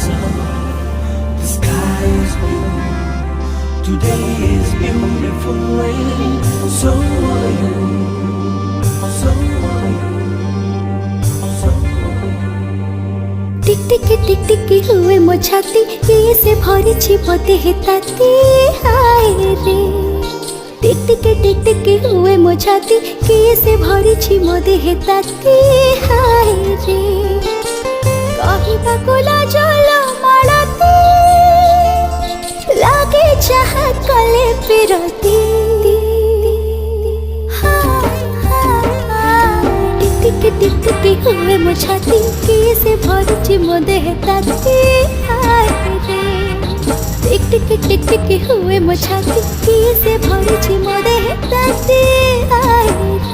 sun. The sky is blue. Today is beautiful and so are you. So are you. So are you. टिक टिक हुए मो छाती किए से भरी बोते हे ताती हाय रे। टिक टिक हुए मो छाती किए से भरी मोदे हे ताती हाय रे। कहिबा कोला जल मालती लागे चाह कले पिरती। टिक टिक हुए मो छाती किए से भरी मोदे हे ताती हाय रे। टिक हुए मो छाती किए से भरी मोदे हे ताती हाय रे।